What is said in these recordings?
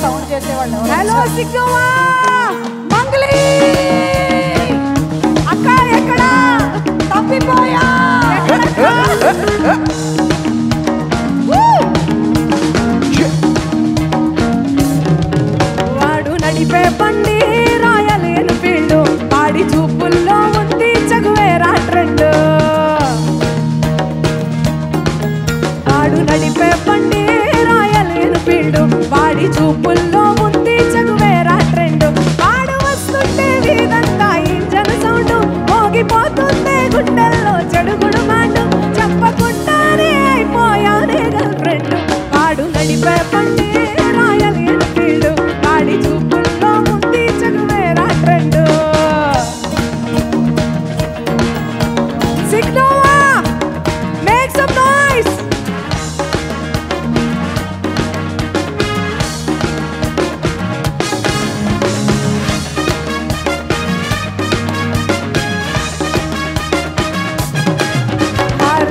Sound చేసేవాళ్ళు. Hello సిగ్నోవా మంగళి అక్క ఎక్కడ తప్పిపోయా వాడు నడిపే బండి రాయల్ ఎన్ఫీల్డ్ వాడి చూపుల్లో ఉంది చగువేరా ట్రెండ్ వాడు నడిపే బండి రాయల్ ఎన్ఫీల్డ్ వాడి చూపుల్లో ఉంది చగువేరా ట్రెండ్ వాడు వస్తుంటే వీధంతా ఇంజన్ సౌండ్ మోగిపోతుంది గుండెల్లో చెడుగుడు మాండు చెప్పకుండానే అయిపోయానే గర్ల్ ఫ్రెండ్ వాడు నడిపే బండి రాయల్ ఎన్ఫీల్డ్ వాడి చూపుల్లో ఉంది Che Guevara trend సిగ్నోవా make some noise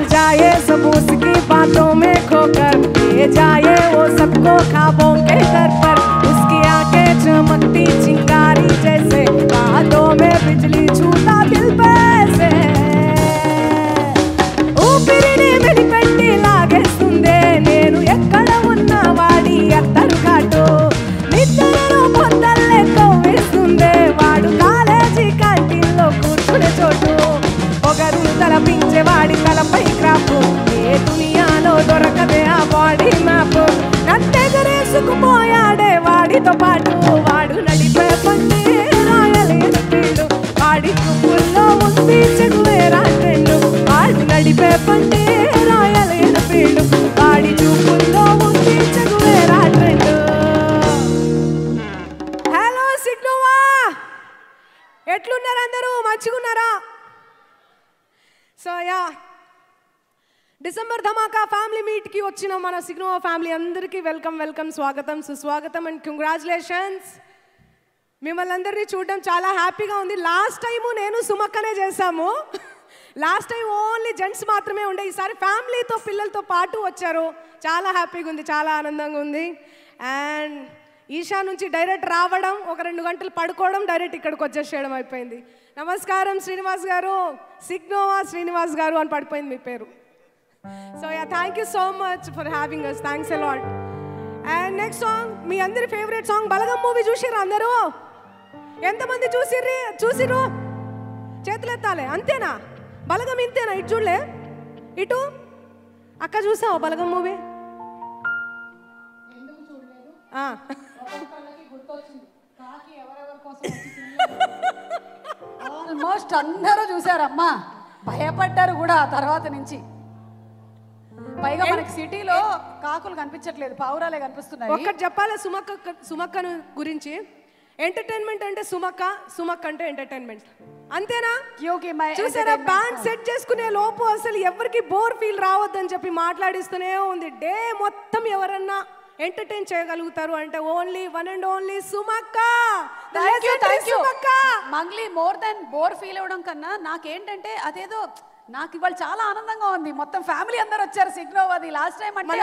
जाए सब उसकी बातों में खोकर ले जाए वो सबको ख्वाबों के घर पर उसकी आंखें चमकती चिंगारी जैसे बातों में बिजली छूटा दिल पैसे ఊపిరిని వెలిపెట్టి లాగేస్తుందే నేను ఎక్కడ ఉన్న వాడి అత్తరు కాటు నిద్రలో పొద్దల్లే కవ్వేస్తుందే వాడు కాలేజీ క్యాంటీన్లో కూర్చునే చోటు పొగరును తలపించే వాడి తలపై క్రాపు ఏ దునియాలో దొరకదే ఆ బాడీ మ్యాప్ నన్నెగరేసుకుపోయాడే వాడితో పాటు వాడు నడిపే బండి రాయల్ ఎన్ఫీల్డ్ వాడి చూపుల్లో ఉంది చెగువేరా ట్రెండ్ వాడు నడిపే బండి రాయల్ ఎన్ఫీల్డ్ వాడి చూపుల్లో ఉంది చెగువేరా ట్రెండ్ హలో సిగ్నోవా ఎట్లున్నారు అందరూ మంచిగున్నారా సో యా డిసెంబర్ ధమాకా ఫ్యామిలీ మీట్కి వచ్చిన మన సిగ్నోవా ఫ్యామిలీ అందరికీ వెల్కమ్ వెల్కమ్ స్వాగతం సుస్వాగతం అండ్ కంగ్రాచులేషన్స్ మిమ్మల్ని అందరినీ చూడడం చాలా హ్యాపీగా ఉంది లాస్ట్ టైము నేను సుమక్కనే చేశాము లాస్ట్ టైం ఓన్లీ జెంట్స్ మాత్రమే ఉండే ఈసారి ఫ్యామిలీతో పిల్లలతో పాటు వచ్చారు చాలా హ్యాపీగా ఉంది చాలా ఆనందంగా ఉంది అండ్ ఈషా నుంచి డైరెక్ట్ రావడం ఒక 2 గంటలు పడుకోవడం డైరెక్ట్ ఇక్కడికి వచ్చేసేయడం అయిపోయింది నమస్కారం శ్రీనివాస్ గారు సిగ్నోవా శ్రీనివాస్ గారు అని పడిపోయింది మీ పేరు so ya thank you so much for having us thanks a lot and next song మీ అందరి ఫేవరెట్ సాంగ్ బలగం మూవీ చూసిర్రా అందరూ ఎంతమంది చూసిర్రు చేతులు ఎత్తాలి అంతేనా బలగం ఇంతేనా ఇటు చూడలే ఇటు అక్క చూసావా బలగం మూవీ ఆల్మోస్ట్ అందరూ చూసారమ్మా భయపడ్డారు కూడా ఆ తర్వాత నుంచి పైగా మనకి సిటీలో కాకులు కనిపించట్లేదు పావురాలే కనిపిస్తున్నాయి ఒక్కటి చెప్పాలి సుమక్కను గురించి ఎంటర్టైన్మెంట్ అంటే సుమక్క అంటే ఎంటర్టైన్మెంట్ అంతేనా చూసారా బ్యాండ్ సెట్ చేసుకునే లోపు అసలు ఎవరికి బోర్ ఫీల్ రావద్దని చెప్పి మాట్లాడిస్తూనే ఉంది డే మొత్తం ఎవరన్నా ఎంటర్టైన్ చేయగలుగుతారు అంటే ఓన్లీ వన్ అండ్ ఓన్లీ సుమక్క Mangli more than bore feel అవ్వడం కన్నా నాకేంటంటే అదేదో నాకు ఇవాళ చాలా ఆనందంగా ఉంది మొత్తం ఫ్యామిలీ అందరూ వచ్చారు సిగ్నోవాది లాస్ట్ టైం అంటే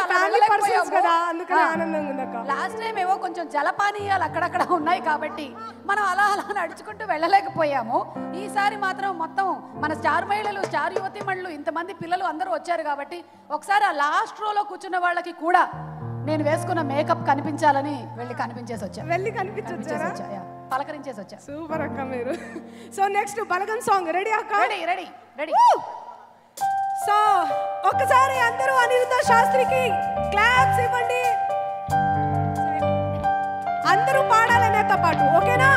లాస్ట్ టైం ఏవో కొంచెం జలపానీయాలు అక్కడక్కడ ఉన్నాయి కాబట్టి మనం అలా అలా నడుచుకుంటూ వెళ్ళలేకపోయాము ఈసారి మాత్రం మొత్తం మన స్టార్ మహిళలు స్టార్ యువతి మహిళలు ఇంతమంది పిల్లలు అందరూ వచ్చారు కాబట్టి ఒకసారి ఆ లాస్ట్ రోలో కూర్చున్న వాళ్ళకి కూడా నేను వేసుకున్న మేకప్ కనిపించాలని వెళ్ళి కనిపించేసి వచ్చా పలకరించేసి వచ్చా సూపర్ అక్క మీరు సో నెక్స్ట్ బలగం సాంగ్ రెడీ అక్క రెడీ సో ఒక్కసారి అందరూ అనిరుద్ధ శాస్త్రికి క్లాప్స్ ఇవ్వండి అందరూ పాడాలి నాతో పాటు ఓకేనా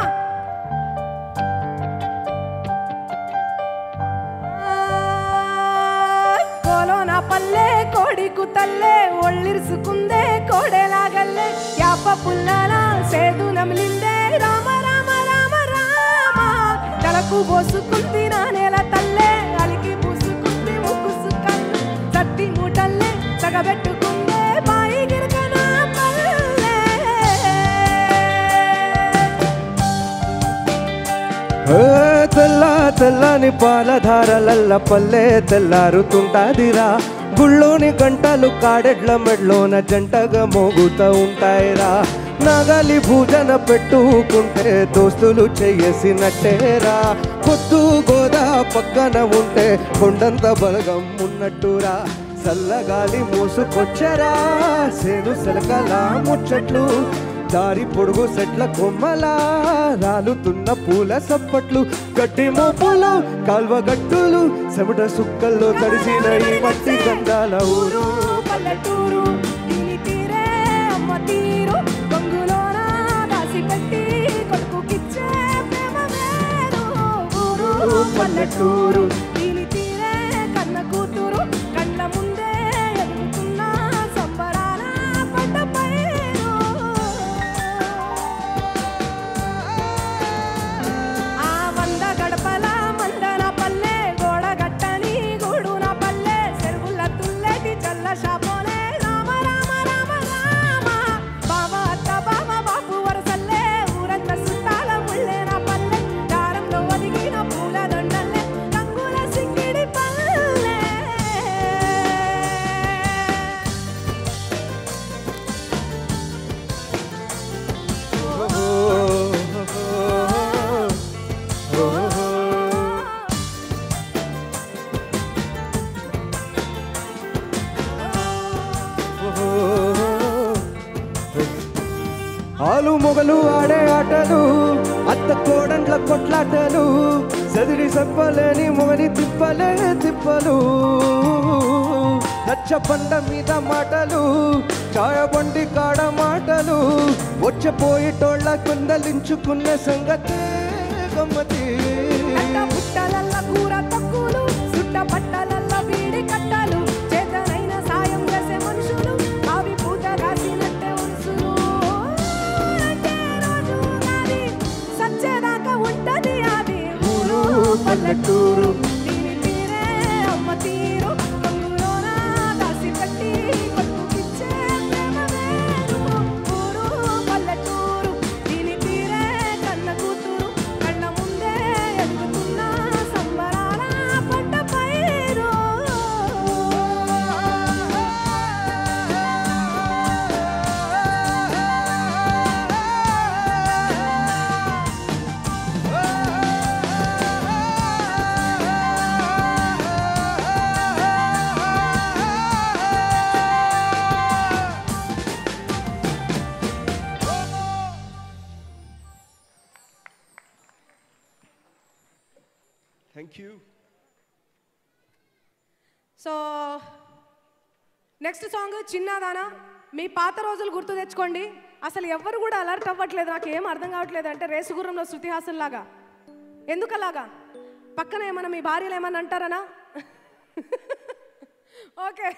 కోలోనా పల్లె కోడి కుతల్లే ఒళ్ళిరుసుకుందే కోడెలాగల్లే యాప పుల్లల సేదు నమిలిందే రామ రామ రామ రామ తలకు పోసుకుంది నా నేల తల్లే అలికి పూసుకుంది ముగ్గుసు కళ్ళు సత్తి మూటల్లే సగబెట్టుకుందే బాయి గిరకన పల్లె తెల్ల తెల్లని పాలధారలల్ల పల్లె తెల్లారుతుంటాదిరా గుళ్ళోని గంటలు కాడెడ్ల మెడ్లోన జంటగా మోగుతూ ఉంటాయిరా నగలి భూజన పెట్టుకుంటే దోస్తులు చెయ్యేసినట్టేరా పొద్దు గోదా పక్కన ఉంటే కొండంత బలగం ఉన్నట్టురా చల్లగాలి మూసుకొచ్చరా సేను సెలకలా ముచ్చట్లు దారి పొడుగు సెట్ల కొమ్మలా రాలుతున్న పూల సప్పట్లు గట్టి మోపులు కాల్వగట్టులు చెమట సుక్కల్లో తడిసిన ఈ మట్టి గంధాల ఊరు పల్లెటూరు దీని తీరే అమ్మ తీరు గంగులోన దాసి పెట్టి కొడుకుకిచ్చే ప్రేమ వేరు ఊరు పల్లెటూరు దీని తీరే కన్న కూతురు కళ్ళ ముందే ఎదుగుతున్న సంబరాల పంట పైరు ఆ వంద గడపల మందన పల్లె గోడగట్టని గూడున పల్లె చెరువుల తుల్లెటి చల్ల శాపోలే రామ రామ రామ రామ బావ అత్త బావ బాపు వరసల్లే ఊరంత సుట్టాల ముళ్ళేన పల్లె దారంలో ఒదిగిన పూల దొండల్లే రంగుల సింగిడి పల్లె ఆలు మొగలు ఆడే ఆటలు అత్త కోడండ్ల కొట్లాటలు చదిరి చెప్పలేని మొగని తిప్పలే తిప్పలు నచ్చ పండ మీద మాటలు చాయబండి కాడ మాటలు వచ్చపోయేటోళ్ళ కుందలించుకున్న సంగతే గమ్మతి పుట్టలల్ల కూర తక్కువలు సుట్ట పట్టలల్ల వీడి కట్టలు చేతనైన సాయం చేసే మనుషులు అవి పూత రాసినట్టే ఉరుసులు అంటే రోజు నాది సచ్చేదాకా ఉంటది అది ఊరు పల్లెటూరు దీని తీరే అమ్మ తీరు గంగులోన దాసి పెట్టి కొట్టుకిచ్చే ప్రేమ వేరు ఊరు పల్లెటూరు దీని తీరే కన్న కూతురు కళ్ళ ముందే ఎదుగుతున్న సంబరాల పంట పైరు thank you so next song చిన్నదానా మీ పాత రోజులు గుర్తు తెచ్చుకోండి అసలు ఎవ్వరు కూడా అలర్ట్ అవ్వట్లేదు నాకు ఏం అర్థం కావట్లేదు అంటే రేసుగుర్రంలో శృతి హాసన్ లాగా ఎందుకలాగా పక్కన ఏమన్నా మీ భార్యలు ఏమన్నా అంటారనా ఓకే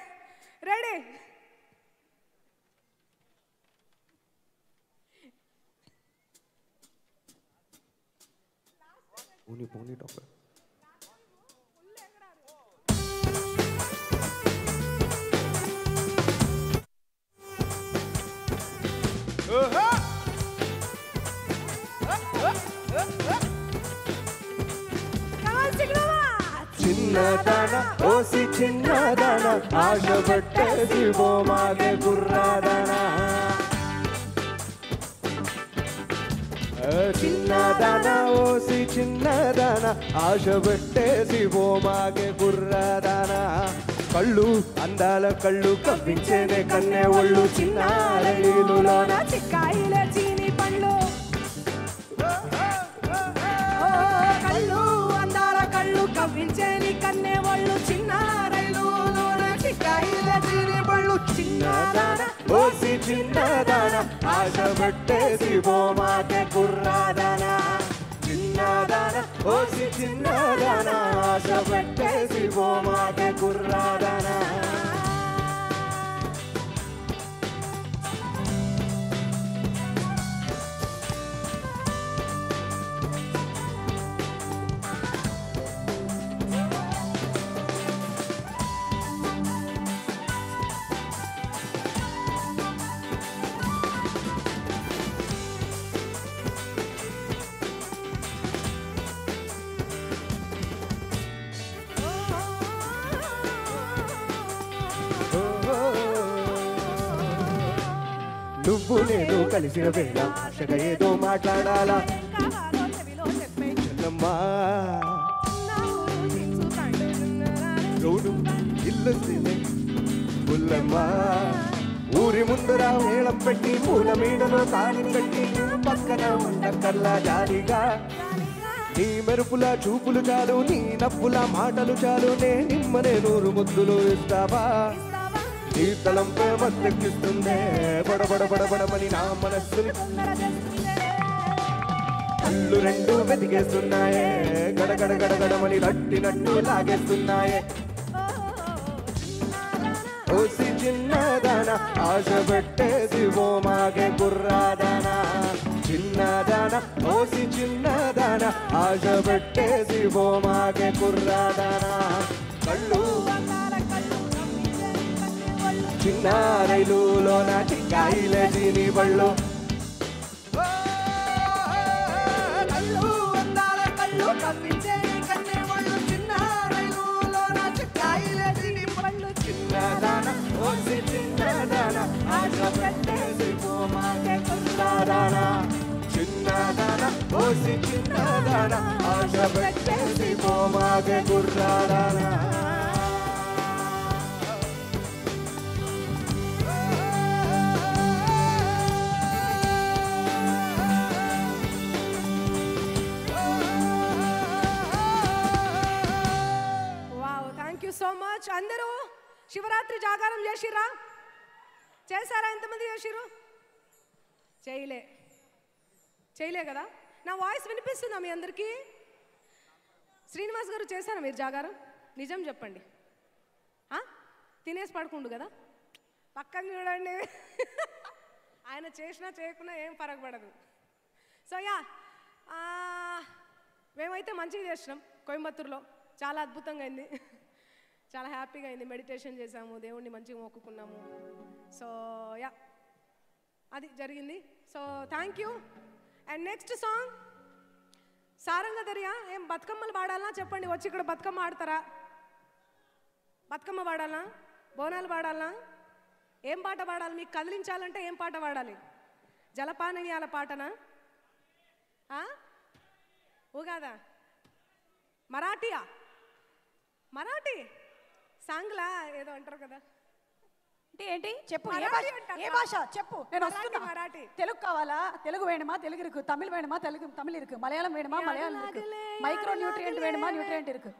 రెడీ పోనీ పోనీ డాక్టర్ చిన్నదాన ఓసి చిన్నదాన ఆశ పట్టేసి బోమాగే గుర్రాదాన చిన్నదాన ఓసి చిన్నదాన ఆశ పట్టేసి బోమాగే గుర్రాదాన కళ్ళు అందాల కళ్ళు కప్పించేనే కన్నే ఒళ్ళు చిన్నారలోన చిక్కాయిలే చీని పండ్లు కళ్ళు అందాల కళ్ళు కవ్వించేని కన్నే ఒళ్ళు చిన్న రైలులోన చిక్కాయిలే చీని పళ్ళు చిన్నదాన ఓసి చిన్నదాన ఆశ పట్టేసి బోమాగే గుర్రాదాన చిన్నదాన ఓసి చిన్నదాన ఆశ పట్టేసి బోమాగే గుర్రాదాన నువ్వు నేను కలిసిన వేళ ఆశగా ఏదో మాట్లాడాలా చెల్లమ్మా రోడ్డు ఇల్లు పుల్లమ్మా ఊరి ముందర మేళం పెట్టి పూల మీడలో తాళి కట్టి పక్కన ఉండక్కర్లా జాలిగా నీ మెరుపుల చూపులు చాలు నీ నవ్వుల మాటలు చాలు నే నిమ్మనే నూరు ముద్దులు ఇస్తావా నీ తలంపే మత్తెక్కిస్తుందే బడబడబడబడమని నా మనస్సుని కళ్ళు రెండు వెతికేస్తున్నాయే గడగడ గడగడమని రట్టినట్టు లాగేస్తున్నాయే ఓసి చిన్నదాన ఆశ పెట్టేసి ఓ మాగే కుర్రాదానా చిన్నదాన ఓసి చిన్నదాన ఆశ పెట్టేసి ఓ మాగే కుర్రాదానా కళ్ళు చిన్న రైలులోన చిక్కాయిలే దీని బళ్ళు కళ్ళు అందాల కళ్ళు కప్పించే కన్నే వాళ్ళు చిన్న రైలులోన చిక్కాయిలే దీని బళ్ళు చిన్నదాన ఓసి చిన్నదాన ఆశ పెట్టేసి ఓ మాగే కుర్రాదానా చిన్నదాన ఓసి చిన్నదాన ఆశ పెట్టేసి ఓ మాగే కుర్రాదానా సో మచ్ అందరూ శివరాత్రి జాగారం చేసిరా చేశారా ఎంతమంది చేసిరు చేయలే కదా నా వాయిస్ వినిపిస్తుందా మీ అందరికీ శ్రీనివాస్ గారు చేశారా మీరు జాగారం నిజం చెప్పండి తినేసి పడుకుండు కదా పక్కన చూడండి ఆయన చేసినా చేయకున్నా ఏం ఫరక్ పడదు సో యా మేమైతే మంచిగా చేసినాం కోయంబత్తూరులో చాలా అద్భుతంగా అయింది చాలా హ్యాపీగా అయింది మెడిటేషన్ చేసాము దేవుణ్ణి మంచిగా మొక్కుకున్నాము సో యా అది జరిగింది so thank you and next song Saranga Darya ఏం బతుకమ్మలు పాడాలా చెప్పండి వచ్చి ఇక్కడ బతుకమ్మ ఆడతారా బతుకమ్మ పాడాలా బోనాలు పాడాలా ఏం పాట పాడాలి మీకు కదిలించాలంటే ఏం పాట పాడాలి జలపానీయాల పాటనా ఊగాదా మరాఠీ సాంగ్లా ఏదో అంటారు కదా ఏంటి చెప్పు ఏ భాష చెప్పు నేను వస్తున్నా మరాఠీ తెలుగు కావాలా తెలుగు వేణమా తెలుగు ఇருக்கு తమిళ్ వేణమా తమిళ్ ఇருக்கு మలయాళం వేణమా మలయాళం ఇருக்கு మైక్రో న్యూట్రియంట్ వేణమా న్యూట్రియంట్ ఇருக்கு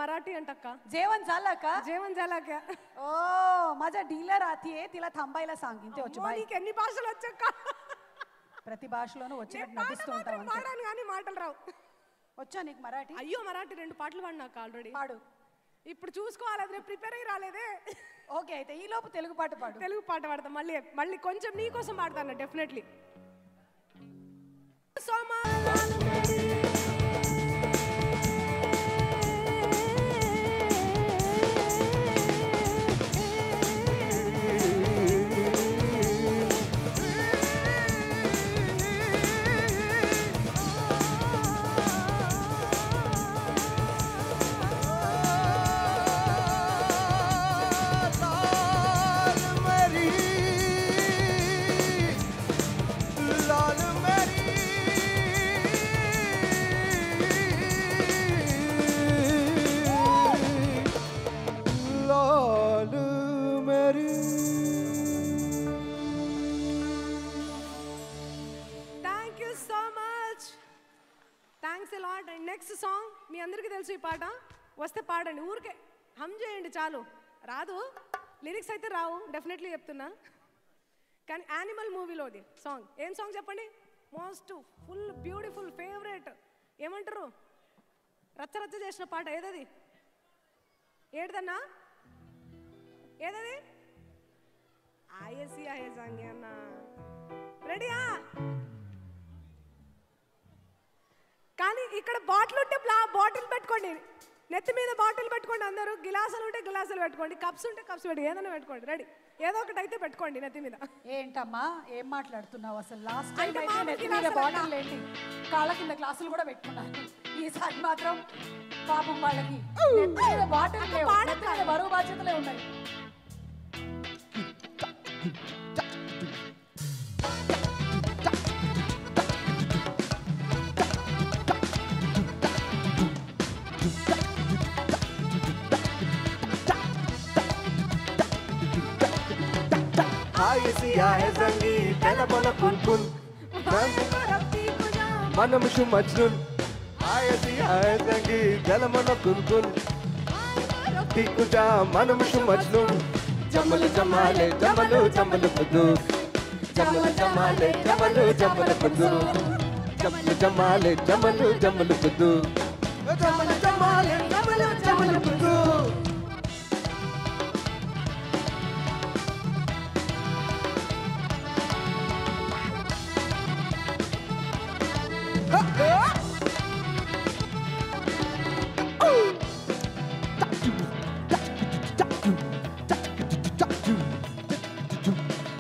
मराठी अंटक्का जेवण झालं का ओ माझा डीलर आतीये तिला थांबायला सांग ఇంతే వచ్చి బాయ్ నీకు ఎన్ని భాషలు వచ్చాక ప్రతి భాషలోనూ వచ్చినట్టు నటిస్తూ ఉంటావు పాడాను కానీ మాటలు రావు వచ్చా నీకు మరాఠీ అయ్యో మరాఠీ 2 పాటలు పాడినాక ఆల్రెడీ పాడు ఇప్పుడు చూసుకోవాలి అది ప్రిపేర్ అయ్యి రాలేదే ఓకే అయితే ఈ లోపు తెలుగు పాట పాడతా మళ్ళీ కొంచెం నీ కోసం పాడతాను డెఫినెట్లీ సో నెక్స్ట్ సాంగ్ మీ అందరికీ తెలుసు ఈ పాట వస్తే పాడండి ఊరికే హమ్ చేయండి చాలు రాదు లిరిక్స్ అయితే రావు డెఫినెట్లీ చెప్తున్నా కానీ యానిమల్ మూవీలోది సాంగ్ ఏం సాంగ్ చెప్పండి మోస్ట్ ఫుల్ బ్యూటిఫుల్ ఫేవరెట్ ఏమంటారు రచ్చ రచ్చ చేసిన పాట ఏదది ఏదన్నా ఏదది ఆయసి ఆయే సాంగ్ అన్న రెడీయా కానీ ఇక్కడ బాటిల్ ఉంటే బాటిల్ పెట్టుకోండి నెత్తి మీద బాటిల్ పెట్టుకోండి అందరూ గిలాసులు ఉంటే గిలాసులు పెట్టుకోండి కప్స్ ఉంటే కప్స్ పెట్టి ఏదైనా పెట్టుకోండి రెడీ ఏదో ఒకటి అయితే పెట్టుకోండి నెత్తి మీద ఏంటమ్మా ఏం మాట్లాడుతున్నావు అసలు లాస్ట్ టైం అయితే నెత్తి మీద బాటిల్ ఏంటి కాళ్ళ కింద గ్లాసులు కూడా పెట్టుకున్నాను ఈసారి మాత్రం పాపం వాళ్ళకి నెత్తి మీద బాటిల్ లేవు నెత్తి మీద బరువు బాధ్యతలే ఉన్నాయి हाय सिया है जंगी तेरा मन कुन कुन मनम शु मजनून हाय सिया है जंगी तेरा मन कुन कुन टिकुजा मनम शु मजनून जमल जमाले जमल जमल कुदू जमल जमाले जमल जमल कुदू जमल जमाले जमल जमल कुदू जमल जमाले जमल जमल कुदू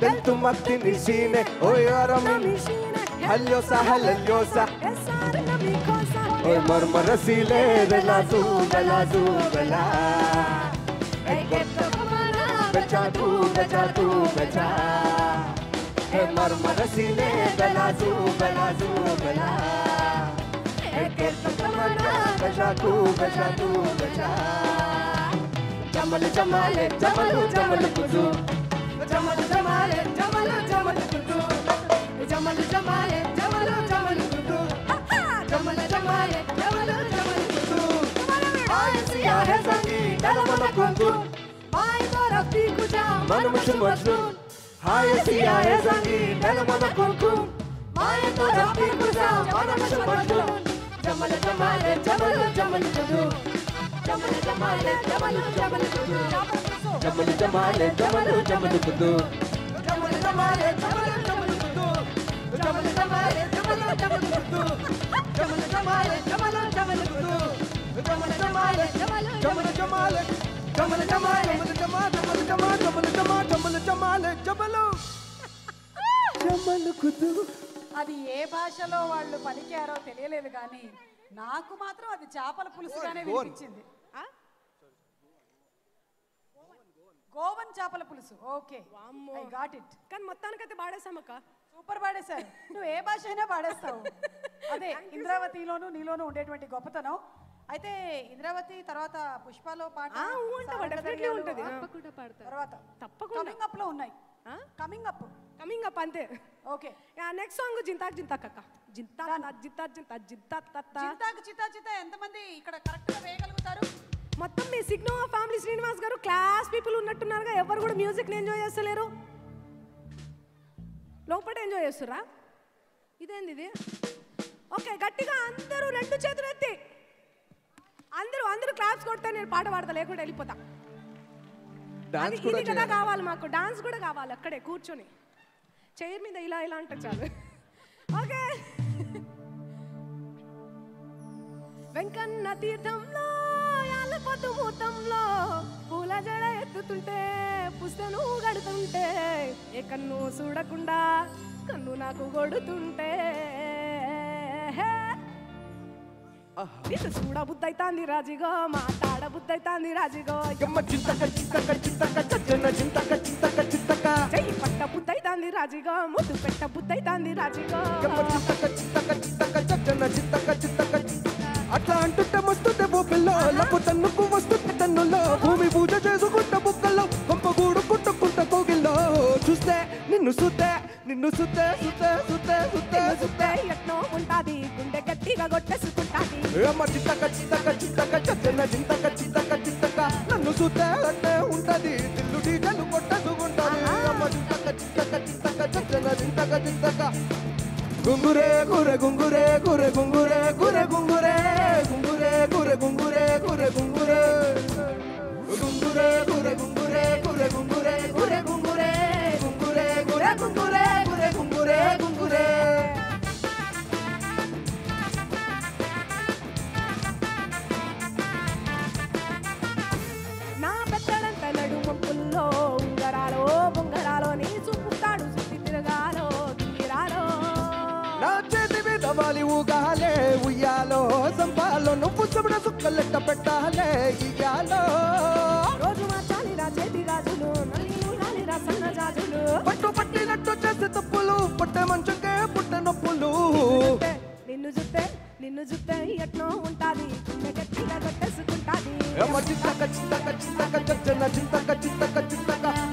Dentro mattini sine, oi ora mi Hallosa, hallosa Oi marmara sile, vela tu, vela tu, vela E che tomana, becha tu, becha tu, becha E marmara sile, vela tu, vela tu, vela E che tomana, becha tu, becha tu, becha Jamal, jamale, jamal, jamal kudu Jamal Jamale, Jamal Jamal Kudu. Jamal Jamale, Jamal Jamal Kudu. Jamal Jamale, Jamal Jamal Kudu. Ay siya hai sangi, dala mana kudu. Ay tarafti kuja, man mushum majnun. Ay siya hai sangi, dala mana kudu. Ay tarafti kuja, man mushum majnun. Jamal Jamale, Jamal Jamal Kudu. Jamal Jamale, Jamal Jamal Kudu. Jamal Jamale, Jamal Jamal Kudu. Jamal Jamale, Jamal Jamal Kudu. Jamal Jamale, Jamal Jamal Kudu. Jamal Jamale, Jamal Jamal Kudu. Jamal Jamale, Jamal Jamal Jamale. Jamal Jamale, Jamal Kudu. అది ఏ భాషలో వాళ్ళు పలికారో తెలియలేదు కానీ నాకు మాత్రం అది చేపల పులుసుగానే వినిపించింది. గోవన్ చేపల పులుసు. Okay, I got it. కానీ మొత్తానికైతే పాడేసామక్క. సూపర్ పాడేశారు. నువ్వు ఏ భాష అయినా పాడేస్తావు. అదే ఇంద్రావతిలోను నీలోను ఉండేటువంటి గొప్పతనం. అయితే ఇంద్రావతి తర్వాత పుష్పలో పాట ఉంటుంది. తర్వాత తప్పకుండా కమింగ్ అప్ లో ఉన్నాయి. కమింగ్ అప్ అంతే. ఓకే, నెక్స్ట్ సాంగ్ జింతాక్ జింతాక్ అక్క. జింతాక్ జింతాక్ జింతాక్ జింతాక్ జింతాక్ చితా చితా ఎంతమంది ఇక్కడ కరెక్ట్ గా వేయగలుగుతారు? మొత్తం మీ సిగ్నోవా ఫ్యామిలీ శ్రీనివాస్ గారు క్లాస్ పీపుల్ ఉన్నట్టున్నారుగా. ఎవరు కూడా మ్యూజిక్ని ఎంజాయ్ చేస్తలేరు. లోపల ఎంజాయ్ చేస్తురా? ఇదేంది ఇది? ఓకే, గట్టిగా అందరూ రెండు చేతులు ఎత్తి అందరూ క్లాప్స్ కొడితే నేను పాట పాడతా, లేకుండా వెళ్ళిపోతా. ఇది కదా కావాలి మాకు. డాన్స్ కూడా కావాలి అక్కడే కూర్చొని చైర్ మీద ఇలా ఇలా అంటే చాలు. ఓకే, వెంకన్న తీర్థంలో యాలపతు మూతంలో పూల జడ ఎత్తుతుంటే పుస్తను గడుతుంటే ఏ కన్ను చూడకుండా కన్ను నాకు కొడుతుంటే చూడ బుద్ధైతాంది రాజిగో, మాట్లాడ బుద్ధైతాంది రాజిగో, చెయ్యి పట్ట బుద్ధైతాంది రాజిగో, ముద్దు పెట్ట బుద్ధైతాంది రాజిగో. అట్లా అంటుంటే మస్తుంటే బొబ్బిల్లో లప్పు తన్నుకు వస్తుంటే తన్నుల్లో భూమి పూజ చేసుకుంటే బుక్కల్లో కొంపగూడు కుట్టుకుంట కోగిల్లో చూస్తే నిన్ను సుత్తే నిన్ను సుత్తే సుత్తే సుత్తే సుత్తే సుత్తే ఎట్నో ఉంటాది గుండె గట్టిగా కొట్టేసుకుంటాది. అమ్మ చిత్తక చిత్తక చిత్తక చచ్చన్న చింతక చిత్తక చిత్తక నన్ను సుత్తే అంటే ఉంటది దిల్లు డీజలు కొట్టేసుకుంటది. అమ్మ చిత్తక చిత్తక చిత్తక చచ్చన్న చింతక చిత్తక గుంగురే గురే గుంగురే గురే గుంగురే గురే గుంగురే గుంగురే గురే గుంగురే గురే గుంగురే గుంగురే గురే గుంగురే గురే గుంగురే గురే గుంగురే గుంగురే గురే గుంగురే గురే గుంగురే గుంగురే. నా పెద్దడంత నడు మొక్కుల్లో ఉంగరాలో బొంగరాలో నీ చూపుతాడు సుత్తి తిరగాలో గిరాలో నా చేతి మీద వాలి ఊగాలే ఉయ్యాలో సంపాలో నువ్వు చెబుడ సుక్కలెట్ట పెట్టాలే ఇయ్యాలో రోజు మార్చాలిరా చేతి గాజులు నల్లి ఊగాలిరా సన్న జాజులు పుట్టే నొప్పులు నిన్ను చూస్తే నిన్ను చూస్తే ఎట్నో ఉంటాది గుండె గట్టిగా కొట్టేసుకుంటాది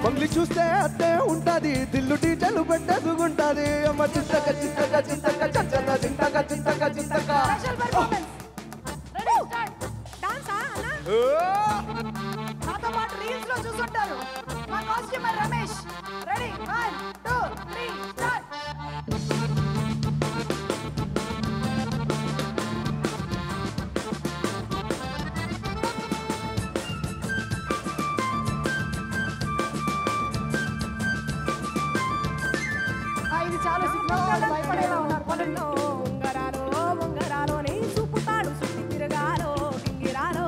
మంగ్లీ చూస్తే అట్టే ఉంటాది దిల్లు డీటెయిల్ పెట్టేసుకుంటాది అమ్మ చింతక చింతక చింతక చచ్చన చింతక చింతక చింతక స్పెషల్ పర్ఫార్మెన్స్ రెడీ స్టార్ట్ డాన్సా అన్నా నాతో పాటు రీల్స్ లో చూసుంటారు మా కాస్ట్యూమర్ రమేష్ రెడీ 1 2 3 స్టార్ట్ ఇది చాలా సిగ్నల్ భయపడేలా ఉన్నారు పడండి ఉంగరాలో ఉంగరాలో నీ చూపుతాడు సుట్టి తిరగాలో గింగిరాలో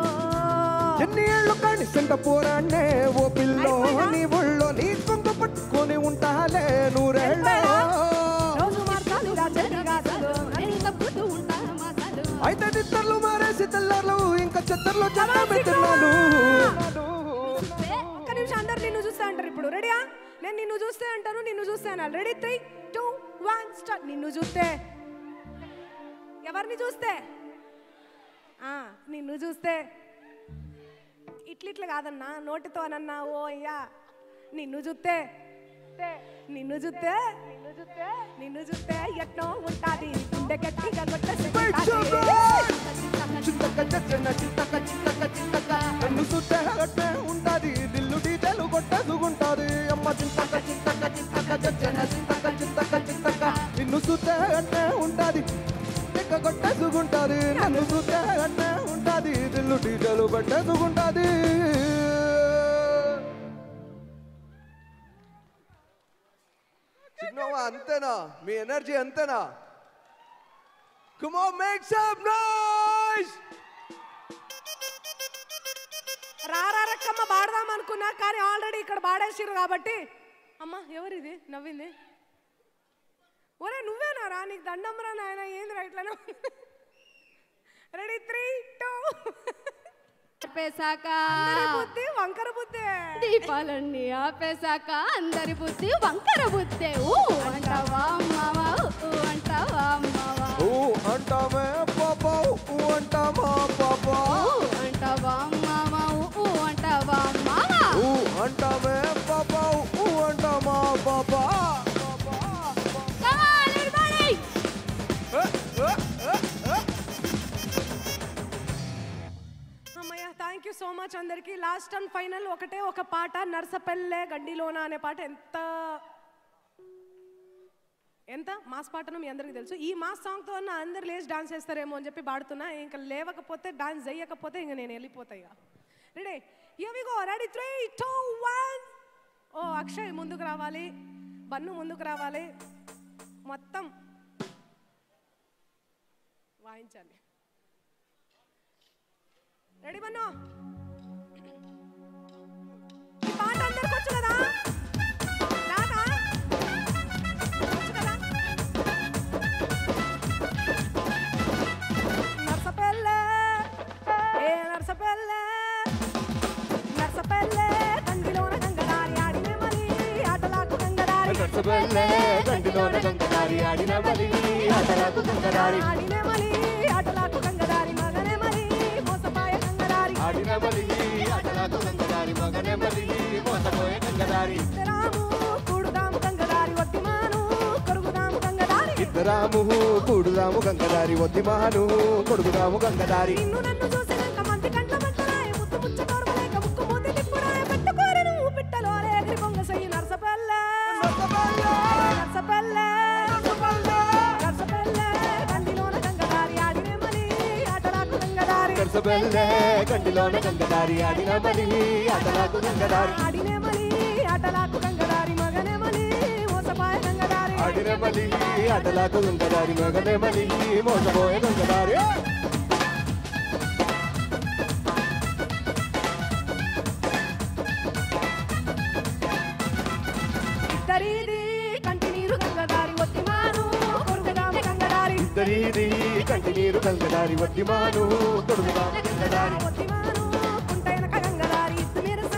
ఎన్ని ఏళ్ళు కాని సెంట పోరాన్నే ఓ పిల్లో నీ ఒళ్ళో నీ కొంగు పట్టుకొని ఉంటాలే నూరేళ్ళే రోజు మార్చాలి రాజగాసలు అని తప్పుతూ ఉంటాను మాసాలు అయితే నిద్దర్లు మారేసి తెల్లార్లు ఇంకా చెత్తర్లు చెత్త పెట్టినాలు ఒక్క నిమిషం అందరు నిన్ను చూస్తే అంటారు ఇప్పుడు రెడీయా నేను నిన్ను చూస్తే అంటాను నిన్ను చూస్తే అనాలి రెడీ 3 2 1 స్టార్ట్ నిన్ను చూస్తే ఎవరిని చూస్తే నిన్ను చూస్తే ఇట్లిట్లు కాదన్నా నోటితో అనన్నా ఓ అయ్యా నిన్ను చూస్తే నిన్ను చూస్తే నిన్ను చూస్తే ఎట్నో ఉంటాది గుండె గట్టిగా నన్ను చూస్తే అట్టే ఉంటాది దిల్లు డీటెయిల్ కొట్టేసుకుంటాది అమ్మ చింతక చింతక చింతక చచ్చన చింతక చింతక చింతక నిన్ను చూస్తే అట్టే ఉంటాది చెక్క కొట్టేసుకుంటాది నన్ను చూస్తే అట్టే ఉంటాది దిల్లు డీటెయిల్ కొట్టేసుకుంటాది చిన్నవా అంతేనా మీ ఎనర్జీ అంతేనా Come on, make some noise! రారక్కమ్మ పాడదాం అనుకున్నా కానీ ఆల్రెడీ ఇక్కడ పాడేసిరు కాబట్టి అమ్మ ఎవరిది నవ్వింది ఒరే నువ్వేనా రా నీకు దండమ్మరా నాయన ఏంది రైట్లను రెడీ 3 2 ఆపేశాక బుద్ధి వంకర బుద్ధి దీపాలన్నీ ఆపేశాక అందరి బుద్ధి వంకర బుద్ధే ఊ అంటావా మావా ఊ అంటావా మావా ఊ అంటామే పాపా ఊ అంటామా పాపా ఊ అంటావా మావా ఊ అంటావా మావా ఊ అంటామే పాపా ఊ అంటామా పాపా Come on, everybody! అమ్మయ్య థ్యాంక్ యూ సో మచ్ అందరికి లాస్ట్ అండ్ ఫైనల్ ఒకటే ఒక పాట నర్సపల్లె గండిలోన అనే పాట ఎంత మాస్ పాటను మీ అందరికీ తెలుసు ఈ మాస్ సాంగ్తో అందరు లేచి డాన్స్ చేస్తారేమో అని చెప్పి పాడుతున్నా ఇంకా లేవకపోతే డాన్స్ చేయకపోతే ఇంకా నేను వెళ్ళిపోతాయి రెడీ ఇవిగో రెడీ 3 2 1 ఓ అక్షయ్ ముందుకు రావాలి బన్ను ముందుకు రావాలి మొత్తం వాయించాలి రెడీ బన్ను ఈ పాట అందరికి వచ్చు కదా రాదా వచ్చు కదా నర్సపల్లె ఏ నర్సపల్లె నర్సపల్లె గండిలోన గంగదారి ఆడినే మరి ఆటలాకు గంగదారి నర్సపల్లె గండిలోన గంగదారి ఆడిన బలి ఆటలాకు గంగదారి ఆడినే మరి ఆటలాకు గంగదారి మగనే మరి మోసపాయ గంగదారి ఆడిన బలి ఆటలాకు గంగదారి మగనే బలి మోసపోయే గంగదారి రాము కూడుదాము గంగదారి ఒత్తిమాను కొరుగుదాము గంగదారి ఇద్దరాము కూడుదాము గంగదారి ఒద్దిమాను కొడుకుదాము గంగదారి నిన్ను నన్ను చూసినాక మంది కండ్ల మంటరాయ ముద్దు ముచ్చ కోరమలేక ముక్కు మూతి తిప్పుడాయ పెట్టుకోరను పిట్టలో రేగిరి కొంగ సై నర్సపల్లె నర్సపల్లె నర్సపల్లె గండిలోన గంగదారి ఆడినే మరి ఆటలాకు గంగదారి నర్సపల్లె గండిలోన గంగదారి ఆడిన బలి ఆటలాకు గంగదారి ఆడినే మరి ఆటలాకు గంగదారి మగనే మరి మోసపాయ గంగదారి ఆడిన బలి ఆటలాకు గంగదారి మగనే బలి మోసపోయే గంగదారి ఇద్దరిది కంటి నీరు గంగదారి ఒత్తిమాను కొరుగుదాము గంగదారి ఇద్దరిది కంటి నీరు గంగదారి ఒద్దిమాను కొడుకుదాము గంగదారి ఒత్తిమాను కుంటైనక గంగదారి ఇత్తు మిరస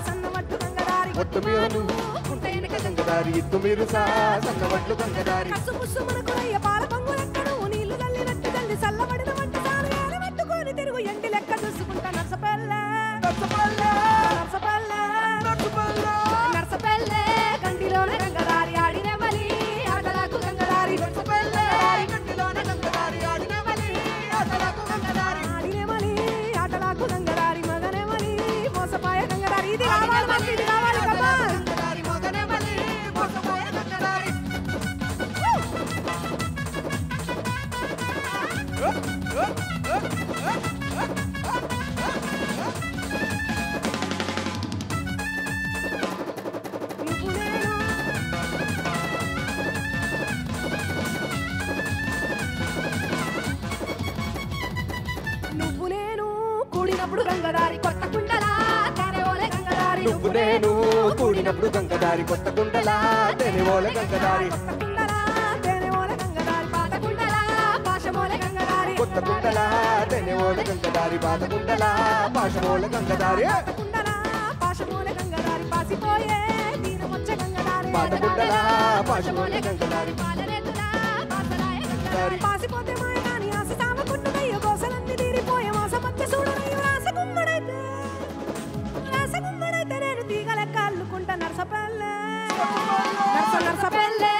సన్నమట్టు గంగదారి ఒట్టుమియాను కుంటైనక గంగదారి గంగదారి ఇత్తు మీరు సన్నవడ్లు గంగదారి కసుపుసు మనకు రయ్య పాల పొంగులెక్కడు నీళ్లు తల్లినట్టు తల్లి చల్లబడిన వంట సాలు ఏలబెట్టుకొని తిరుగు ఎండి లెక్క చూసుకుంటా నర్సపల్లె నర్సపల్లె గండిలోన గంగదారి ఆడిన బలి ఆటలకు గంగదారి గండిలోన గంగదారి ఆడిన బలి ఆటలకు గంగదారి ఆడిన బలి ఆటలకు గంగదారి మగనే బలి మోసపాయ గంగదారి ఇది కావాలి మాకు ఇది కావాలి గంగదారి మగనే బలి మోసపాయ గంగదారి నువ్వు నేను కూడినప్పుడు గంగదారి కొత్త కుండలా తెరవోలే గంగదారి నువ్వు నేను కూడినప్పుడు గంగదారి కొత్త కుండలా తెరవోలే గంగదారి పాత కుండలా పాశమోలే గంగదారి కొత్త కుండలా తెరవోలే గంగదారి పాత కుండలా పాశమోలే గంగదారి కుండలా పాశమోలే గంగదారి పాసిపోయే దీన వచ్చ గంగదారి పాత కుండలా పాశమోలే గంగదారి పాసిపోతే మాయ కానీ ఆశ సామకుంటున్నాయో గోసలన్నీ తీరిపోయే మాస మధ్య చూడనయ్యో రాసగుమ్మడైతే నేను తీగ లెక్క అల్లుకుంటా నర్సపల్లె నర్సపల్లె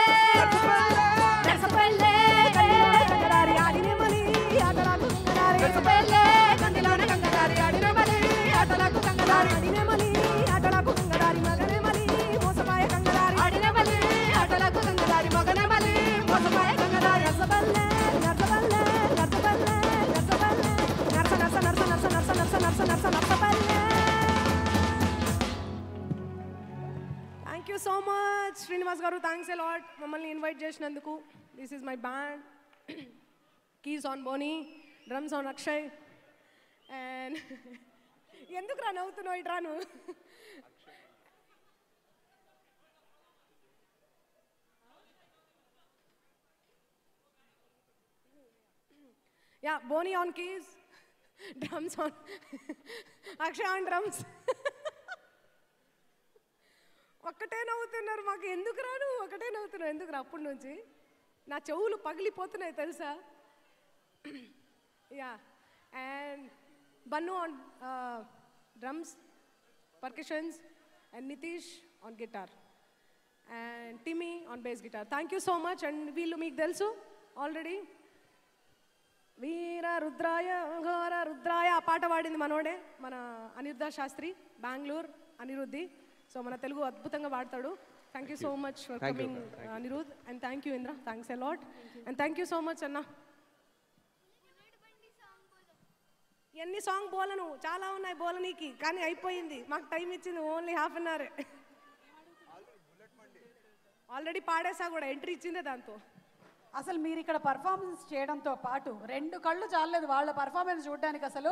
నర్సపల్లె గంగదారి ఆడిన మలి ఆటలకు గంగదారి నర్సపల్లె గండిలోన గంగదారి ఆడిన మలి ఆటలకు గంగదారి ఆడిన మలి ఆటలకు గంగదారి మగనే మలి మోసపాయ గంగదారి ఆడిన మలి ఆటలకు గంగదారి మగనే మలి మోసపాయ గంగదారి నర్సపల్లె నర్సపల్లె నర్సపల్లె నర్సపల్లె నర్స నర్స నర్స నర్స నర్స నర్స నర్స నర్స Narsapalle thank you so much Srinivas garu thanks a lot మమ్మల్ని ఇన్వైట్ చేసినందుకు this is my band keys on Bonny drums on Akshay and ఎందుకు రా నవ్వుతున్నావు ఇట్రా నువ్వు ya Bonny on keys drums on Akshay on drums ఒక్కటే నవ్వుతున్నారు మాకు ఎందుకు రాను ఒకటే నవ్వుతున్నావు ఎందుకు రా అప్పటి నుంచి నా చెవులు పగిలిపోతున్నాయి తెలుసా ya and Bannu on drums percussions and Nitish on guitar and Timmy on bass guitar thank you so much and వీళ్ళు మీకు తెలుసు ఆల్రెడీ వీర రుద్రాయ ఘోర రుద్రాయ ఆ పాట పాడింది మనోడే మన అనిరుద్ధ శాస్త్రి బెంగళూరు అనిరుద్ధి సో మన తెలుగు అద్భుతంగా పాడతాడు thank you so much for coming Anirudh and thank you Indra thanks a lot and thank you so much అన్న ఎన్ని సాంగ్ బోలను చాలా ఉన్నాయి బోలనీకి కానీ అయిపోయింది మాకు టైం ఇచ్చింది only half an hour already పాడేసా కూడా ఎంట్రీ ఇచ్చిందే దాంతో అసలు మీరు ఇక్కడ పర్ఫార్మెన్స్ చేయడంతో పాటు 2 కళ్ళు చాలలేదు వాళ్ళ పర్ఫార్మెన్స్ చూడడానికి అసలు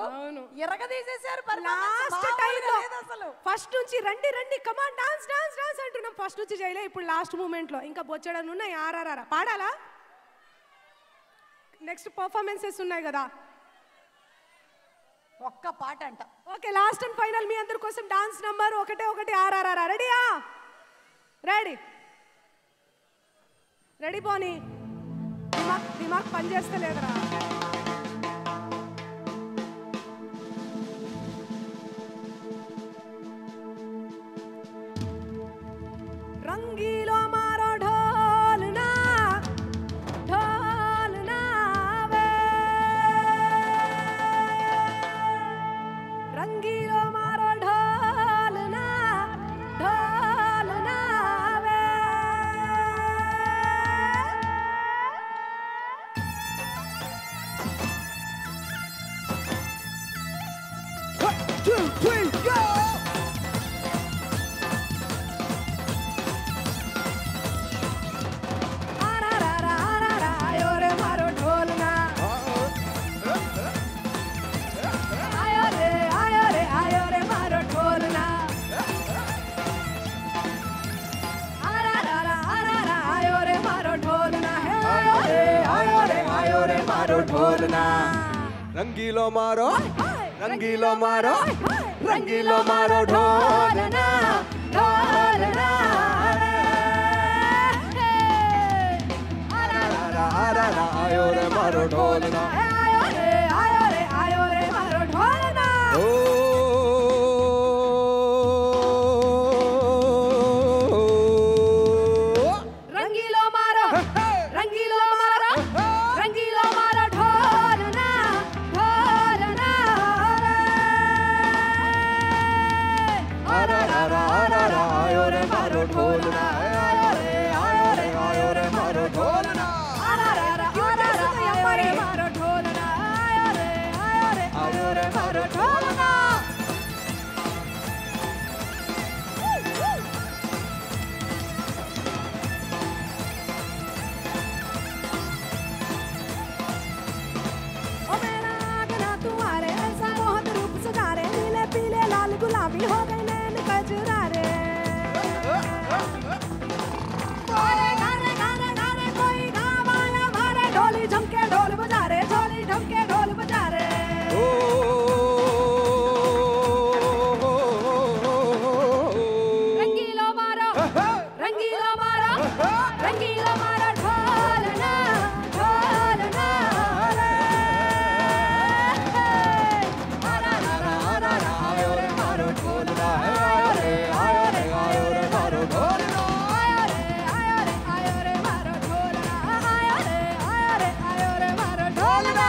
ఎరగదీసేశారు లాస్ట్ టైంలో అసలు ఫస్ట్ నుంచి రండి రండి కమాన్ డాన్స్ డాన్స్ డాన్స్ అంటున్నాం ఫస్ట్ నుంచి చేయలే ఇప్పుడు లాస్ట్ మూమెంట్ లో ఇంకా బొచ్చడను ఉన్నాయి ఆర్ఆర్ఆర్ పాడాలా నెక్స్ట్ పర్ఫార్మెన్సెస్ ఉన్నాయి కదా ఒక్క పాట అంట ఓకే లాస్ట్ అండ్ ఫైనల్ మీ అందరి కోసం డాన్స్ నంబర్ 1 ఆర్ఆర్ఆర్ రెడీయా రెడీ రెడీ పోనీ దిమాగ్ పని చేస్తలేదురా రంగీలో మారో ఢోల్నా ఢోల్నా వే రంగీలో మారో ఢోల్నా ఢోల్నా వే 2, 3, go! ढोलना रंगीलो मारो रंगीलो मारो रंगीलो मारो ढोलना ढोलना मारो ढोलना आयो रे मारो ढोलना रंगीलो मारो रंगीलो मारो रंगीलो मारो ढोलना ढोलना आयो रे मारो ढोलना आयो रे मारो ढोलना मारो ढोलना आयो रे मारो ढोलना ओ मेरा गला तुम्हारे ऐसा बहुत रूप सजारे नीले पीले लाल गुलाबी हो गए नैन कजरारे गारे गारे गारे गारे कोई गाँव आया मारे ढोली झमके ढोल बजा रे ढोली झमके ढोल बजा रे रंगीलो मारो रंगीलो मारो रंगीलो मारो ढोलना ढोलना आयो रे मारो ढोलना आयो रे मारो ढोलना आयो रे मारो ढोलना आयो रे मारो ढोलना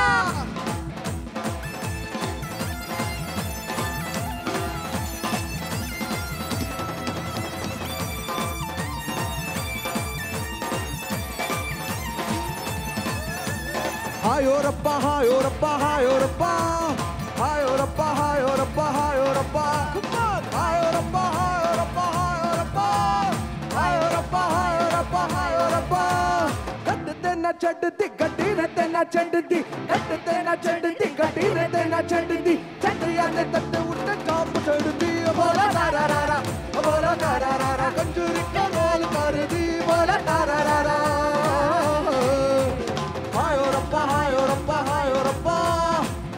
हायो रब्बा हायो रब्बा हायो रब्बा हायो रब्बा हायो रब्बा हायो रब्बा हायो रब्बा हायो रब्बा हायो रब्बा हायो रब्बा हायो रब्बा हायो रब्बा गड्डते न चढ़ती गड्डी ने ते न चढ़ती गड्डते न चढ़ती गड्डी ने ते न चढ़ती चढ़िया ने तट उठ काम चढ़ती बोला तारा रा बोला तारा रा कंजूरी के बोल कर दी बोला तारा रा हायो रब्बा हायो रब्बा हायो रब्बा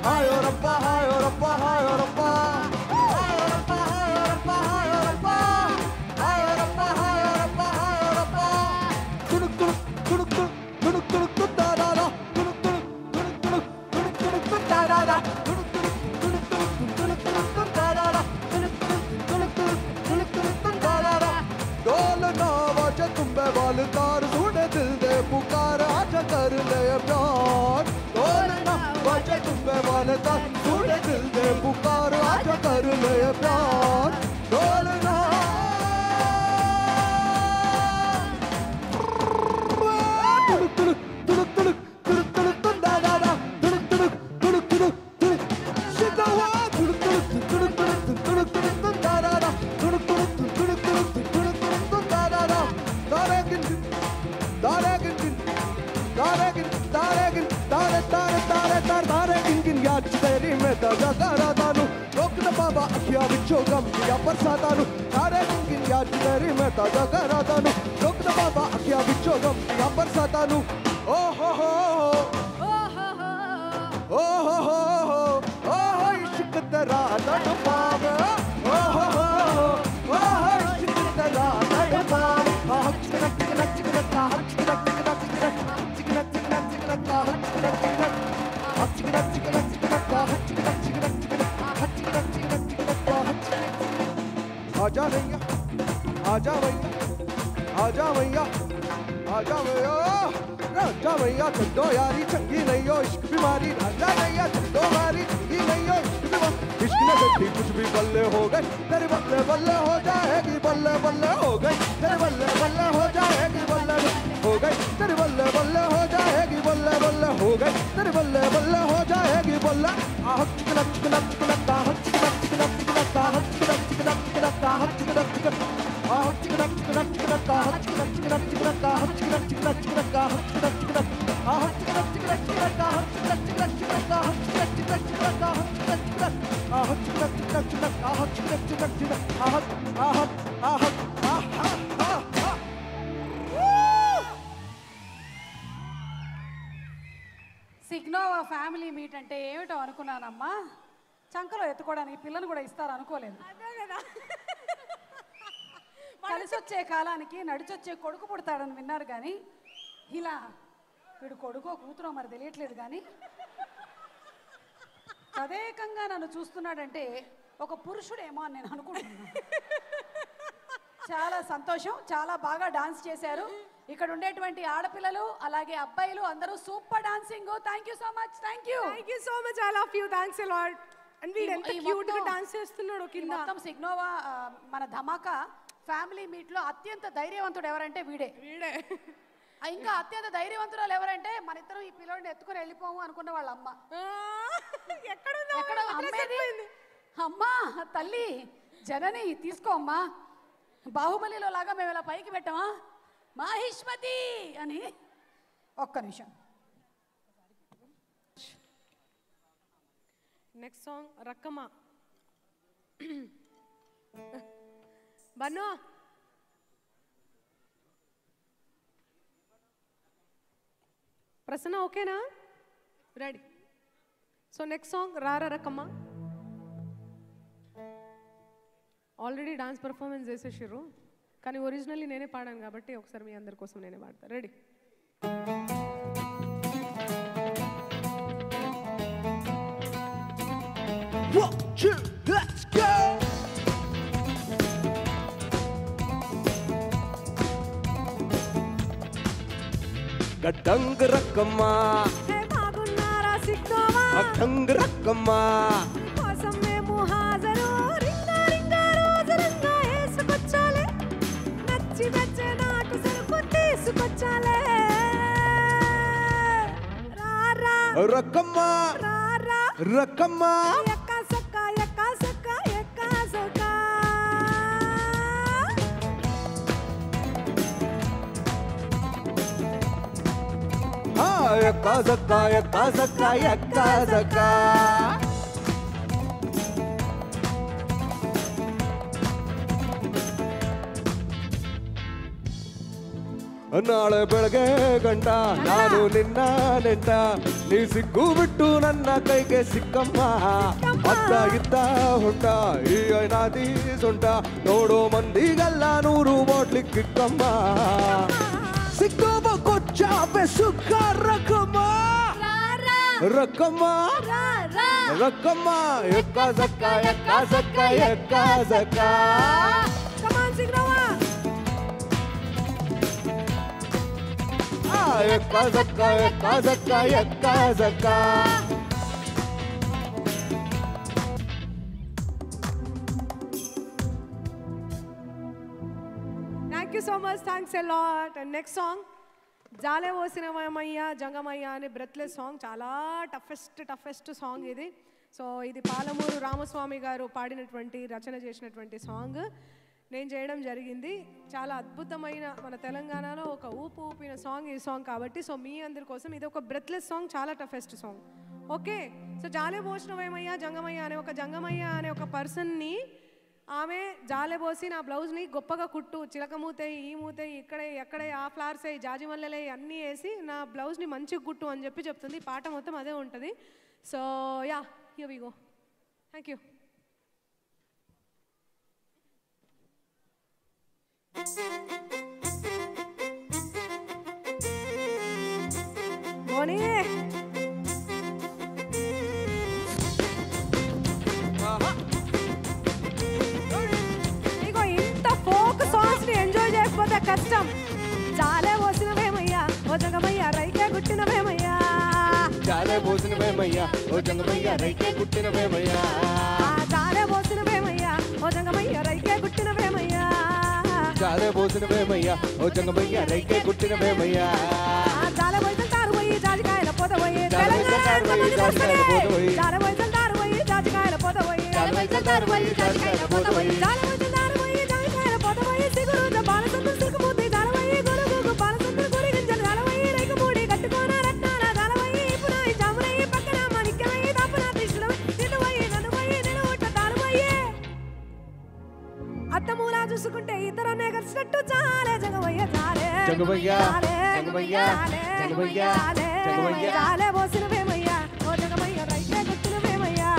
हायो रब्बा हायो रब्बा हायो रब्बा हायो रब्बा हायो रब्बा हायो रब्बा हायो रब्बा हायो रब्बा हायो रब्बा तुनुक तुनुक तुनुक तुनुक तुनुक तारा तुनुक तुनुक तुनुक तुनुक तुनुक तुनुक तारा तुनुक तुनुक तुनुक तुनुक तुनुक तारा तुनुक तुनुक तुनुक तुनुक तारा ढोल ना बजे तुम्बे वाल तार सुने दिल दे पुकार आजा कर ले प्यार ढोल ना बजे तुम्बे वाल तार सुने दिल दे पुकार आजा कर ले प्यार ढोल ना तुनुक तुनुक तुनुक तुनुक तुनुक तुनुक तुन दादा तुनुक तुनुक तुनुक तुनुक तुनुक शिकावा तुनुक तुनुक तुनुक तुनुक तुनुक तुनुक तुन दादा तुनुक तुनुक तुनुक तुनुक तुनुक तुनुक तुन दादा तारे गिन तारे गिन तारे गिन तारे गिन तारे तारे तारे तारे तारे गिन गिन याद तेरी में दादा करा दानु लोक न बाबा अखिया बिचो गम या बरसातानु तारे गिन गिन याद तेरी में दादा करा दानु लोक न बाबा अखिया बिचो गम या बरसातानु ओ हो इश्क तेरा तड़ पावे ओ हो इश्क तेरा तड़ पावे चिकनक चिकनक चिकनक चिकनक चिकनक चिकनक चिकनक चिकनक चिकनक चिकनक चिकनक चिकनक चिकनक चिकनक चिकनक चिकनक चिकनक चिकनक आजा भैया आजा भैया आजा भैया आजा भैया राजा भैया चंदो यारी चंगी नहीं हो इश्क बीमारी राजा भैया चंदो यारी चंगी नहीं हो इश्क बीमारी इश्क ने गड्ढी कुछ भी बल्ले हो गए तेरे बल्ले बल्ले हो जाएगी बल्ले बल्ले हो गए तेरे बल्ले बल्ले हो जाएगी बल्ले हो गए तेरे बल्ले बल्ले हो जाएगी बल्ले बल्ले हो गए तेरे बल्ले बल्ले हो जाएगी बल्ले आह चिकनक चिकनक चिकनक आह चिकनक चिकनक चिकनक आह चिकनक चिकनक चिकनक आह चिकनक चिकनक आह चिकनक चिकनक चिकनक आह चिकनक चिकनक चिकनक आह चिकनक चिकनक चिकनक आह चिकनक चिकनक आह चिकनक चिकनक चिकनक आह चिकनक चिकनक चिकनक आह चिकनक चिकनक चिकनक आह चिकनक चिकनक आह चिकनक चिकनक चिकनक आह चिकनक चिकनक चिकनक आह आह आह आह సిగ్నోవా ఫ్యామిలీ మీట్ అంటే ఏమిటో అనుకున్నానమ్మా. చంకలో ఎత్తుకోవడానికి పిల్లలు కూడా ఇస్తారు అనుకోలేదు. కలిసి వచ్చే కాలానికి నడిచొచ్చే కొడుకు పుడతాడని విన్నారు కానీ ఇలా వీడు కొడుకో కూతురో మరి తెలియట్లేదు కానీ తదేకంగా నన్ను చూస్తున్నాడంటే ఒక పురుషుడేమో అని నేను అనుకుంటున్నాను. చాలా సంతోషం, చాలా బాగా డాన్స్ చేశారు. ఇక్కడ ఉండేటువంటి ఆడపిల్లలు అలాగే అబ్బాయిలు అందరూ super dancing. Thank you so much. Thank you so much. I love you. Thanks a lot. And వీడు ఎంత క్యూట్ గా డాన్స్ చేస్తున్నాడు కింద. మొత్తం సిగ్నోవా మన ధమాకా ఫ్యామిలీ మీట్ లో అత్యంత ధైర్యవంతుడు ఎవరంటే వీడే. ఇంకా అత్యంత ధైర్యవంతురాలు ఎవరంటే మన ఇద్దరం ఈ పిల్లోడిని ఎత్తుకుని వెళ్ళిపోము అనుకున్న వాళ్ళ అమ్మ. ఎక్కడ అమ్మేది? అమ్మా తల్లి జనని తీసుకో అమ్మా. బాహుబలిలో లాగా మేము ఇలా పైకి పెట్టామా మాహిష్మతి అని. ఒక్క నిమిషం. Next song Rakkamma. బన్నో ప్రసన్న ఓకేనా? రెడీ. సో నెక్స్ట్ సాంగ్ రారా రక్కమ్మ. ఆల్రెడీ డాన్స్ పర్ఫార్మెన్స్ చేసేసారు కానీ ఒరిజినల్లీ నేనే పాడాను కాబట్టి ఒకసారి మీ అందరి కోసం నేనే పాడతా. రెడీ. Let's go. గడ్డంగ్ రక్కమ్మ బాగున్నారా సిగ్నోవా? గడ్డంగ్ రక్కమ్మ కోసం మేము హాజరు. రింగా రింగా రోజు రంగా వేసుకొచ్చాలే. నచ్చి మెచ్చే నాటు సరుకు తీసుకొచ్చాలే. రారా రక్కమ్మ రారా రక్కమ్మ ఎక్కా సక్క ఎక్కా సక్క ఎక్కా సక్క. ఎక్కా సక్క ఎక్కా సక్క ఎక్కా సక్క. ನಾಳೆ ಬೆಳಗ್ಗೆ ಗಂಟ ನಾನು ನಿನ್ನ ನೆಂಟ ನೀ ಸಿಗ್ಗು ಬಿಟ್ಟು ನನ್ನ ಕೈಗೆ ಸಿಕ್ಕಮ್ಮ. ಅತ್ತ ಇದ್ದ ಹೊಂಟ ಈ ಐನಾದಿ ಸೊಂಟ ನೋಡೋ ಮಂದಿಗೆಲ್ಲ 100 ಬಾಟ್ಲಿ ಕಿಕ್ಕಮ್ಮ. ಸಿಕ್ಕಮ್ಮ ಕೊಚ್ಚಾಪೆ ಸುಖ ರಕ್ಕಮ್ಮ ರಕ್ಕಮ್ಮ ರಕ್ಕಮ್ಮ ಎಕ್ಕ ಸಕ್ಕ ಎಕ್ಕ ಸಕ್ಕ ಎಕ್ಕ ಸಕ್ಕ. Come on Signova. ఎక్క సక్క ఎక్క సక్క ఎక్క సక్క. Thank you so much. Thanks a lot. And next song జాలే ఓసినమయ్య జంగమయ్య అనే బ్రెత్లెస్ సాంగ్. చాలా టఫెస్ట్ సాంగ్ ఇది. సో ఇది పాలమూరు రామస్వామి గారు పాడినటువంటి రచన చేసినటువంటి సాంగ్ నేను చేయడం జరిగింది. చాలా అద్భుతమైన మన తెలంగాణలో ఒక ఊపిన సాంగ్ ఈ సాంగ్ కాబట్టి సో మీ అందరి కోసం ఇది ఒక బ్రెత్లెస్ సాంగ్, చాలా టఫెస్ట్ సాంగ్. ఓకే. సో జాలే పోసినవేమయ్య జంగమయ్య అనే ఒక పర్సన్ని ఆమె జాలే పోసి నా బ్లౌజ్ని గొప్పగా కుట్టు, చిలక మూతయి ఈ మూతయి ఎక్కడే ఆ ఫ్లవర్స్ అయ్యి జాజి మల్లెలే అన్నీ వేసి నా బ్లౌజ్ని మంచిగా కుట్టు అని చెప్తుంది. పాట మొత్తం అదే ఉంటుంది. So ya here we go. Thank you. మోనీ ఇగో ఇంత ఫోక్ సాంగ్స్ ని ఎంజాయ్ చేయకపోతే కష్టం. జాలే పోసినవేమయ్యా ఓ జంగమయ్య రైకే గుట్టినవేమయ్యా. జాలే పోసినవేమయ్యా ఓ జంగమయ్య రైకే గుట్టినవేమయ్యా. జాలే పోసినవేమయ్యా ఓ జంగమయ్య రైకే గుట్టినవేమయ్యా. జాలే పోసినవేమయ్యా ఓ జంగమయ్య రైకే గుట్టినవేమయ్యా. జాలే పోయిసంటారు పోయి జాజికాయల పోత పోయి జాలే పోయిసంటారు పోయి జాజికాయల పోత పోయి. జాలే పోయిసంటారు పోయి జాజికాయల పోత పోయి. జాలే పోయిసంటారు పోయి జాజికాయల పోత పోయి. జాలే పోయిసంటారు పోయి జాజికాయల పోత పోయి. సిగురు బాలసంతులు సిరుకుమూతి జాలవయ్యి గొడుగు బాలసంతులు గురిగించలు జాలవయ్యి రైకమూడి కట్టుకోన రత్నాల జాలవయ్యి పునాయి జామునయ్యి పక్కన మాణిక్యమయ్యి దాపున తీసుకురవయ్యి నిన్నువయ్యి నన్నువయ్యి నేను ఒట్ట తారువయ్యి. అత్తమూలా చూసుకుంటే ఇతరునే కలిసినట్టు జాలే జంగమయ్య జాలే జంగమయ్య జంగమయ్య జంగమయ్య జంగమయ్య. జాలే పోసినవేమయ్యా ఓ జంగమయ్య రైకే గుట్టినవేమయ్యా.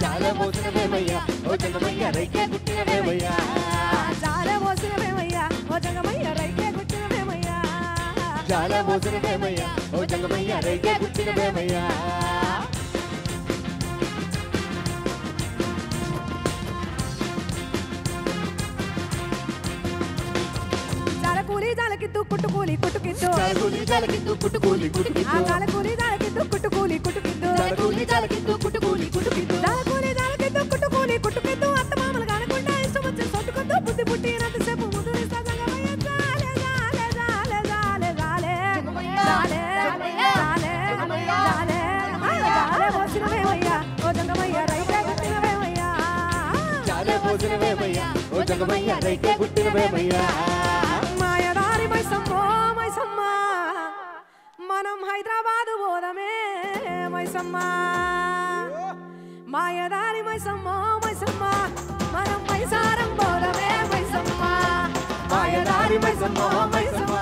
జాలే పోసినవేమయ్యా ఓ జంగమయ్య రైకే గుట్టినవేమయ్యా. జాలే పోసినవేమయ్యా ఓ జంగమయ్య రైకే గుట్టినవేమయ్యా. జాల మోసిన వేమయ్య ఓ జంగమయ్య రైకే పుట్టిన వేమయ్య జాలకిద్దు కుట్టుకూలి కుట్టుకిద్దు జాలకిద్దు కుట్టుకూలి కుట్టుకిద్దు జాలకూలి జాలకిద్దు కుట్టుకూలి కుట్టుకిద్దు జాలకిద్దు కుట్టుకూలి కుట్టుకిద్దు జాలకిద్దు కుట్టుకూలి కుట్టుకిద్దు అత్త మామలు కానకుండా ఇష్టం వచ్చి సొట్టుకొద్దు బుద్ధి పుట్టినంతసేపు ముదురిస్తా జంగమయ్య జాలే జాలే జాలే జాలే జాలే జాలే జాలే జాలే జాలే మోసిన వేమయ్య ఓ జంగమయ్య రైతే పుట్టిన వేమయ్య జాలే మోసిన వేమయ్య ఓ జంగమయ్య రైకే పుట్టిన వేమయ్య మాయదారి మైసమ్మో మైసమ్మ మనం హైదరాబాదు పోదమే మైసమ్మ మాయదారి మైసమ్మో మైసమ్మ మనం మైసారం పోదమే మైసమ్మ మాయదారి మైసమ్మ మైసమ్మ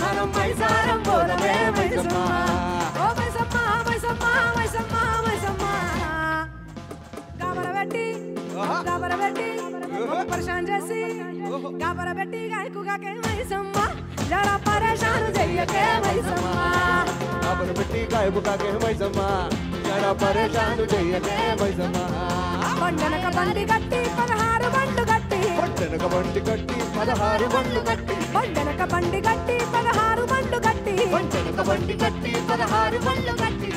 మనం మైసారం పోదమే మైసమ్మ ఓ మైసమ్మ మైసమ్మ మైసమ్మ మైసమ్మ గాబరబెట్టి పరేషాన్ చేసి గాబరబెట్టి గాయకుగాకే మైసమ్మ జరా పరేషాను చెయ్యకే మైసమ్మ గాబరబెట్టి గాయకుగాకే మైసమ్మ జరా పరేషాను చెయ్యకే మైసమ్మ బండనక బండి కట్టి 16 బండ్లు కట్టి బండనక బండి కట్టి 16 బండ్లు కట్టి బండనక బండి కట్టి 16 బండ్లు కట్టి బండనక బండి కట్టి 16 బండ్లు కట్టి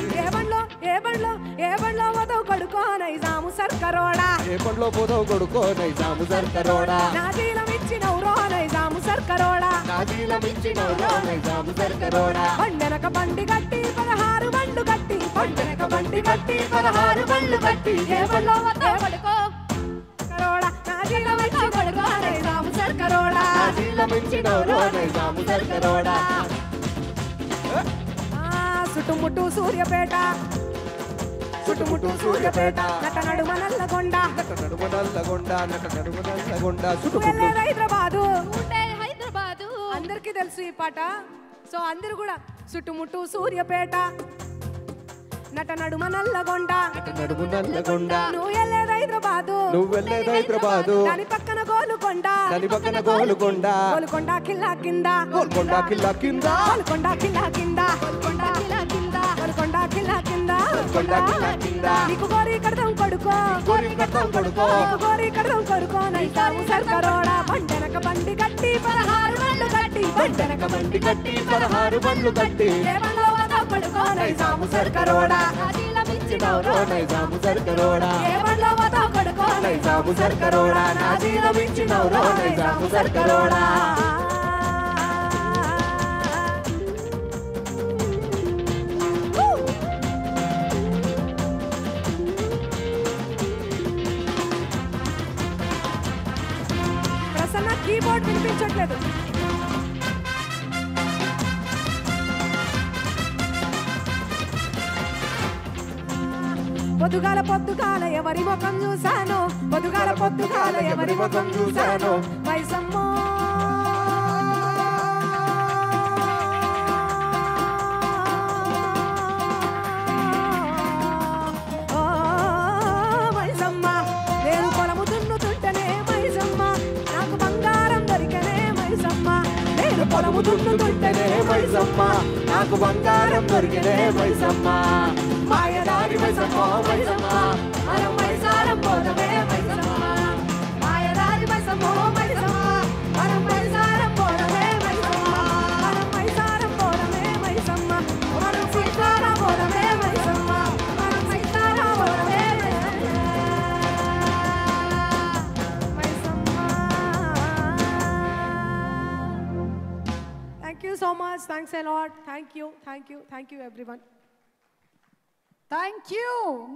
ఏ బండ్లో వదవు కొడుకో నైజాము సర్కరోడా ఏ బండ్లో పోదవు కొడుకో నైజాము సర్కరోడా నాజీలం ఇచ్చినవురో నైజాము సర్కరోడా నాజీలం ఇచ్చినవురో నైజాము సర్కరోడా బండనక బండి కట్టి 16 బండ్లు కట్టి బండనక బండి కట్టి 16 బండ్లు కట్టి ఏ బండ్లో వదవు కొడుకో కరోడా నాజీలం ఇచ్చి కొడుకో నైజాము సర్కరోడా నాజీలం ఇచ్చినవురో నైజాము సర్కరోడా చుట్టుముట్టు సూర్యపేట నట నడుమ నల్లగొండ చుట్టుముట్టు హైదరాబాదు అందరికీ తెలుసు ఈ పాట సో అందరు కూడా చుట్టుముట్టు సూర్యపేట నట నడుమ నల్లగొండ నువ్వు వెళ్ళేది హైదరాబాదు దాని పక్కన గోలుకొండ గోలుకొండ కిల్లా కింద నీకు గోరీ కడదాం కొడుకో నైజాము సర్కరోడా బండనక బండి కట్టి 16 బండ్లు కట్టి ఏమన్నా వదవు కొడుకో నైజాము సర్కరోడా నైజాము సర్కరోడా ఏమన్నా వదవు కొడుకో నైజాము సర్కరోడా నాజీలం ఇచ్చినవురో నైజాము సర్కరోడా ప్రసన్న కీబోర్డ్ వినిపించట్లేదు పొద్దుగాల ఎవరి ముఖం చూశాను ఎవరి ముఖం చూశాను మైసమ్మో మైసమ్మ నేను పొలము దున్నుతుంటేనే మైసమ్మ నాకు బంగారం దొరికనే మైసమ్మ నేను పొలము దున్నుతుంటేనే మైసమ్మ నాకు బంగారం దొరికినే మైసమ్మ మాయదారి మైసమ్మ మైసమ్మ మనం మైసారం పోదమే మైసమ్మ మాయదారి మైసమ్మ మైసమ్మ మనం మైసారం పోదమే మైసమ్మ మనం మైసారం పోదమే మైసమ్మ మనం సీతారా పోదమే మైసమ్మ మనం సీతారా పోదమే Maisamma thank you so much thanks a lot thank you everyone thank you.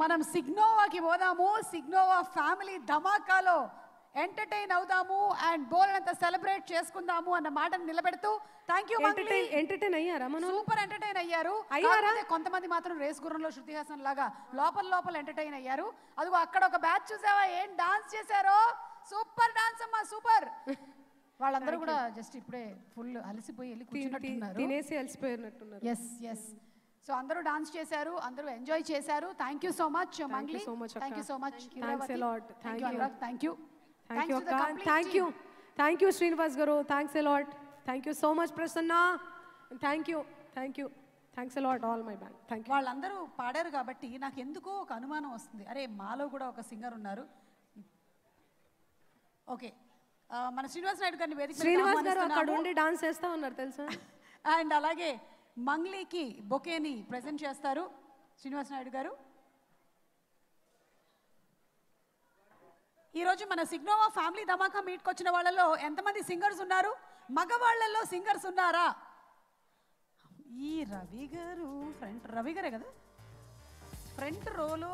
మనం సిగ్నోవాకి పోదాము. సిగ్నోవా ఫ్యామిలీ ధమాకాలో ఎంటర్టైన్ అవుదాము అండ్ బోల్డంత సెలబ్రేట్ చేసుకుందాము అన్న మాటను నిలబెడుతూ థ్యాంక్ యూ. ఎంటర్టైన్ అయ్యారా మనం? సూపర్ ఎంటర్టైన్ అయ్యారు. కొంతమంది మాత్రం రేస్ గుర్రంలో శృతి హాసన్ లాగా లోపల ఎంటర్టైన్ అయ్యారు. అదిగో అక్కడ ఒక బ్యాచ్ చూసావా ఏం డాన్స్ చేశారో. సూపర్ డాన్స్ అమ్మా, సూపర్. వాళ్ళందరూ కూడా జస్ట్ ఇప్పుడే ఫుల్ అలసిపోయి వెళ్ళి కూర్చున్నట్టున్నారు, తినేసి అలసిపోయినట్టున్నారు. ఎస్ సో అందరూ డాన్స్ చేశారు, అందరూ ఎంజాయ్ చేశారు. Thank you so much Mangli, thank you so much, thank you Srinivas garu, thanks a lot. Thank you so much Prasanna, thank you thanks a lot all my band. Thank you. వాళ్ళందరూ పాడారు కాబట్టి నాకు ఎందుకో ఒక అనుమానం వస్తుంది, అరే మాలో కూడా ఒక సింగర్ ఉన్నారు. ఓకే, మన శ్రీనివాస్ నాయుడు గారిని వేదిక శ్రీనివాస్ గారు అక్కడ ఉండి డాన్స్ చేస్తూ ఉన్నారు తెలుసా. అండ్ అలాగే మంగ్లీకి బొకేని ప్రెజెంట్ చేస్తారు శ్రీనివాస్ నాయుడు గారు. ఈరోజు మన సిగ్నోవా ఫ్యామిలీ ధమాకా మీట్కి వచ్చిన వాళ్ళలో ఎంతమంది సింగర్స్ ఉన్నారు? మగవాళ్ళల్లో సింగర్స్ ఉన్నారా? ఈ రవి గారు రవి గారే కదా ఫ్రంట్ రోలో